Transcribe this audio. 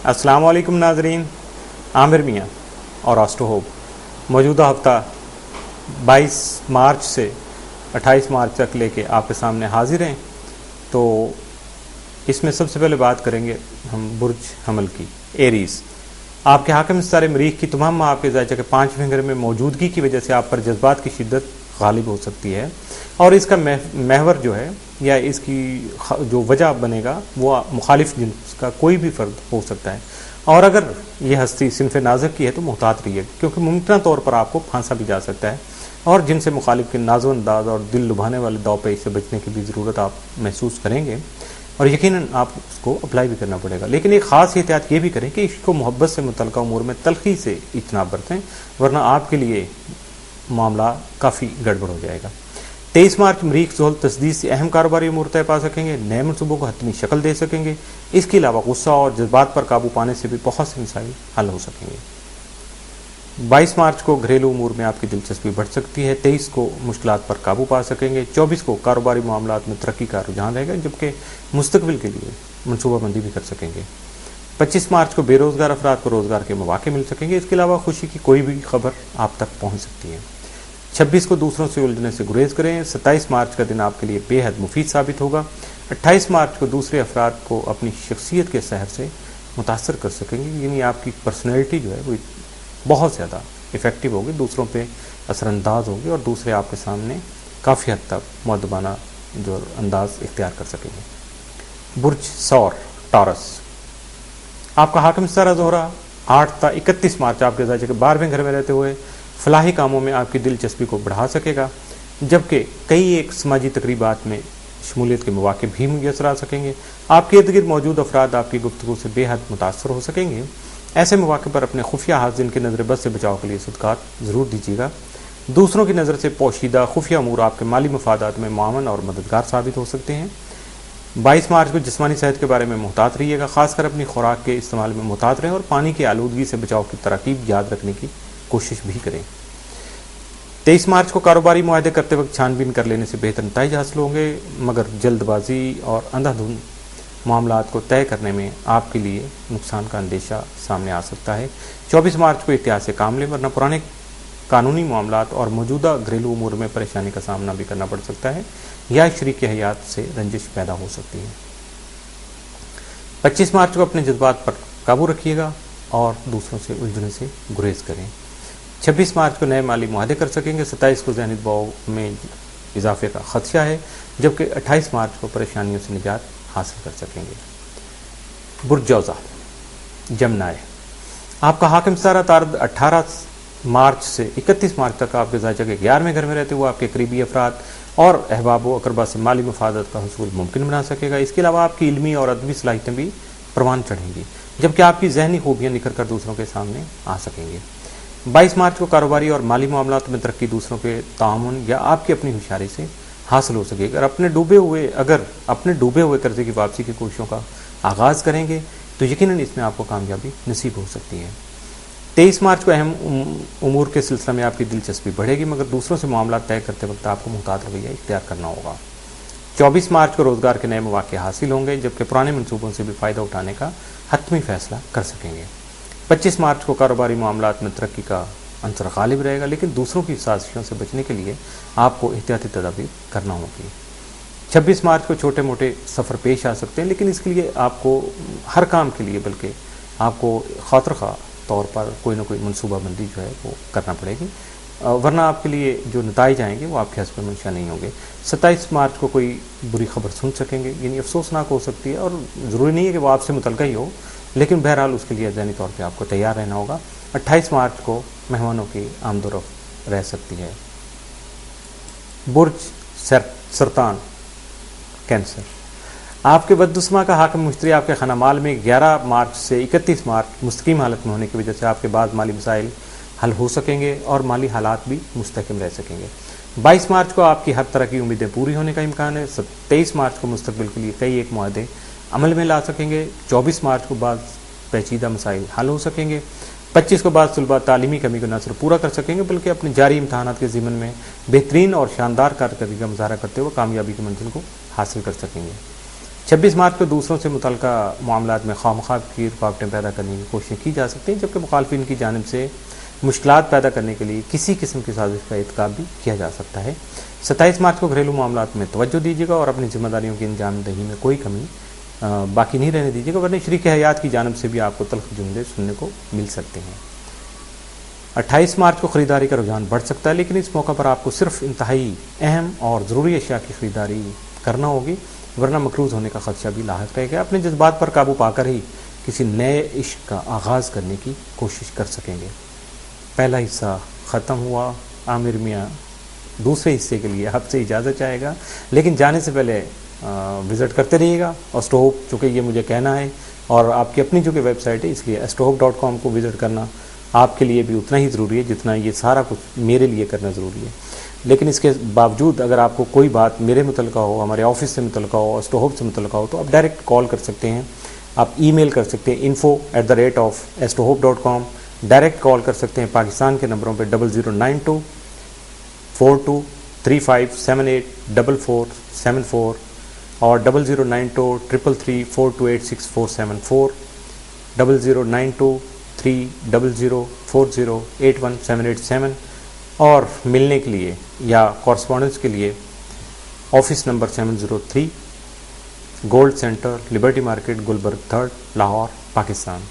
अस्सलाम वालेकुम नाजरीन, आमिर मियाँ और ऑस्ट्रो होप मौजूदा हफ्ता 22 मार्च से 28 मार्च तक लेके आपके सामने हाजिर हैं। तो इसमें सबसे पहले बात करेंगे हम बुर्ज हमल की, एरीज। आपके हाकिम सितारे मरीख की तमाम आपके ज़ायचा के 5वें घर में मौजूदगी की वजह से आप पर जज्बात की शिद्दत गालिब हो सकती है और इसका महवर जो है या इसकी जो वजह बनेगा वो मुखालिफ जिन्स का कोई भी फर्द हो सकता है। और अगर ये हस्ती सिनफ़े नाज़िक की है तो मुहतात रहिए, क्योंकि मुमकिन तौर पर आपको फांसा भी जा सकता है और जिनसे मुखालिफ के नाज़ो अंदाज और दिल लुभाने वाले दाव पे इससे बचने की भी ज़रूरत आप महसूस करेंगे और यकीनन आप उसको अप्लाई भी करना पड़ेगा। लेकिन एक ख़ास एहतियात ये भी करें कि इसको मोहब्बत से मुतल्लिक़ उमूर में तलख़ी से इज्तनाब बरतें, वरना आपके लिए मामला काफ़ी गड़बड़ हो जाएगा। 23 मार्च मरीख ज़ोहल तस्दीद से अहम कारोबारी उमूर तय पा सकेंगे, नए मनसूबों को हतमी शक्ल दे सकेंगे। इसके अलावा गुस्सा और जज्बात पर काबू पाने से भी बहुत से मसाइल हल हो सकेंगे। 22 मार्च को घरेलू उमूर में आपकी दिलचस्पी बढ़ सकती है। 23 को मुश्किलात पर काबू पा सकेंगे। 24 को कारोबारी मामलात में तरक्की का रुझान रहेगा, जबकि मुस्तकबिल के लिए मनसूबाबंदी भी कर सकेंगे। 25 मार्च को बेरोज़गार अफराद को रोज़गार के मौके मिल सकेंगे। इसके अलावा खुशी की कोई भी खबर आप तक पहुँच सकती है। 26 को दूसरों से उलझने से गुरेज करें। 27 मार्च का दिन आपके लिए बेहद मुफीद साबित होगा। 28 मार्च को दूसरे अफराद को अपनी शख्सियत के सहर से मुतासर कर सकेंगे, यानी आपकी पर्सनैलिटी जो है वो बहुत ज़्यादा इफ़ेक्टिव होगी, दूसरों पे असरअंदाज होगी और दूसरे आपके सामने काफ़ी हद तक मुअद्दबाना जो अंदाज इख्तियार कर सकेंगे। बुर्ज सौर टॉरस, आपका हाकिम सितारा ज़ोहरा 8 ता 31 मार्च आपके ज़ायचे के 12वें घर में रहते हुए फलाही कामों में आपकी दिलचस्पी को बढ़ा सकेगा, जबकि कई एक समाजी तकरीबात में शमूलियत के मौके भी मुयसर आ सकेंगे। आपके इर्द गिर्द मौजूद अफराद आपकी गुफ्तगू से बेहद मुतासर हो सकेंगे। ऐसे मौके पर अपने खुफिया हाज़िन की नज़र बद से बचाव के लिए सदक़ात ज़रूर दीजिएगा। दूसरों की नज़र से पोशीदा खुफिया अमूर आपके माली मफादात में मुआवन और मददगार साबित हो सकते हैं। 22 मार्च को जिस्मानी सेहत के बारे में मुहतात रहिएगा, खासकर अपनी खुराक के इस्तेमाल में मुहतात रहें और पानी की आलूदगी से बचाव की तरकीब याद रखने की कोशिश भी करें। 23 मार्च को कारोबारी मुआहदे करते वक्त छानबीन कर लेने से बेहतर नतीजे हासिल होंगे, मगर जल्दबाजी और अंधाधुंध मामलात को तय करने में आपके लिए नुकसान का अंदेशा सामने आ सकता है। 24 मार्च को एहतियात से काम लें, वरना पुराने कानूनी मामलात और मौजूदा घरेलू उमूर में परेशानी का सामना भी करना पड़ सकता है या शरीक हयात से रंजिश पैदा हो सकती है। 25 मार्च को अपने जज्बात पर काबू रखिएगा और दूसरों से उलझने से गुरेज करें। 26 मार्च को नए माली मुआहदे कर सकेंगे। 27 को ज़हनी दबाव में इजाफे का खदशा है, जबकि 28 मार्च को परेशानियों से निजात हासिल कर सकेंगे। बुर्ज जौज़ा जमनाए, आपका हाकिम सितारा तारद 18 मार्च से 31 मार्च तक आपके ज़ायचा के 11वें घर में रहते हुए आपके करीबी अफराद और अहबाब व अकरबा से माली मफादत का हसूल मुमकिन बना सकेगा। इसके अलावा आपकी इल्मी और अदबी सलाहियतें भी परवान चढ़ेंगी, जबकि आपकी जहनी खूबियाँ निखर कर दूसरों के सामने आ सकेंगे। 22 मार्च को कारोबारी और माली मामलात में तरक्की दूसरों के तामुन या आपकी अपनी होशियारी से हासिल हो सकेगी। अगर अपने डूबे हुए कर्जे की वापसी की कोशिशों का आगाज़ करेंगे तो यकीनन इसमें आपको कामयाबी नसीब हो सकती है। 23 मार्च को अहम उमूर के सिलसिले में आपकी दिलचस्पी बढ़ेगी, मगर दूसरों से मामला तय करते वक्त आपको मुहतात रवैया इख्तियार करना होगा। 24 मार्च को रोज़गार के नए मौके हासिल होंगे, जबकि पुराने मनसूबों से भी फ़ायदा उठाने का हतमी फैसला कर सकेंगे। 25 मार्च को कारोबारी मामलात में तरक्की का अंसर गालिब रहेगा, लेकिन दूसरों की साजिशों से बचने के लिए आपको एहतियाती तदाबीर करना होगी। 26 मार्च को छोटे मोटे सफ़र पेश आ सकते हैं, लेकिन इसके लिए आपको हर काम के लिए बल्कि आपको खातिर खा तौर पर कोई ना कोई मनसूबाबंदी जो है वो करना पड़ेगी, वरना आपके लिए जो नताइज आएंगे वो आपके हस्ब मंशा नहीं होंगे। 27 मार्च को कोई बुरी खबर सुन सकेंगे, यानी अफसोसनाक हो सकती है और ज़रूरी नहीं है कि वो आपसे मुतल्लिक़ ही हो, लेकिन बहरहाल उसके लिए ज़हनी तौर पे आपको तैयार रहना होगा। 28 मार्च को मेहमानों की आमदोरफ्त रह सकती है। बुर्ज सरतान कैंसर, आपके बददुस्मा का हाकिम मुश्तरी आपके खानामाल में 11 मार्च से 31 मार्च मुस्तकीम हालत में होने की वजह से आपके बाद माली मसाइल हल हो सकेंगे और माली हालात भी मुस्तहकम रह सकेंगे। 22 मार्च को आपकी हर तरह की उम्मीदें पूरी होने का इम्कान है। 23 मार्च को मुस्तकबिल के लिए कई एक मुआहदे अमल में ला सकेंगे। 24 मार्च को बाद पेचीदा मसाइल हल हो सकेंगे। 25 को बाद तलबा तालीमी कमी को न सिर्फ पूरा कर सकेंगे बल्कि अपने जारी इम्तहानात के ज़िमन में बेहतरीन और शानदार कारकर्दगी का मुजाहरा करते हुए कामयाबी की मंजिल को हासिल कर सकेंगे। 26 मार्च को दूसरों से मुतल्लिका मामलात में खामखा की रुकावटें पैदा करने की कोशिश की जा सकती है, जबकि मुखालफिन की जानिब से मुश्किलात पैदा करने के लिए किसी किस्म की साजिश का इत्काब भी किया जा सकता है। 27 मार्च को घरेलू मामलात में तवज्जो दीजिएगा और अपनी जिम्मेदारियों की अंजामदही में कोई कमी बाकी नहीं रहने दीजिएगा, वरना शरीक हयात की जानिब से भी आपको तल्ख जुमले सुनने को मिल सकते हैं। 28 मार्च को ख़रीदारी का रुझान बढ़ सकता है, लेकिन इस मौका पर आपको सिर्फ इंतहाई अहम और ज़रूरी अशिया की ख़रीदारी करना होगी, वरना मकरूज़ होने का ख़दशा भी लाहक रहेगा। अपने जज्बात पर काबू पाकर ही किसी नए इश्क का आगाज़ करने की कोशिश कर सकेंगे। पहला हिस्सा ख़त्म हुआ। आमिर मियाँ दूसरे हिस्से के लिए आपसे इजाज़त चाहेगा, लेकिन जाने से पहले विज़िट करते रहिएगा एस्ट्रोहोप, चूँकि ये मुझे कहना है और आपकी अपनी जो कि वेबसाइट है, इसलिए astrohope.com को विज़िट करना आपके लिए भी उतना ही ज़रूरी है जितना ये सारा कुछ मेरे लिए करना ज़रूरी है। लेकिन इसके बावजूद अगर आपको कोई बात मेरे मुतल्लिका हो, हमारे ऑफिस से मुतल्लिका हो, एस्ट्रोहोप से मुतल्लिका हो, तो आप डायरेक्ट कॉल कर सकते हैं, आप ईमेल कर सकते हैं info@astrohope.com, डायरेक्ट कॉल कर सकते हैं पाकिस्तान के नंबरों पे 0092 42 35 78 4474 और 0092 333 4286 474 0092 300 40 81787 और मिलने के लिए या कॉरस्पॉन्डेंस के लिए office number 703 gold centre, liberty market, Gulberg 3rd, Lahore, Pakistan.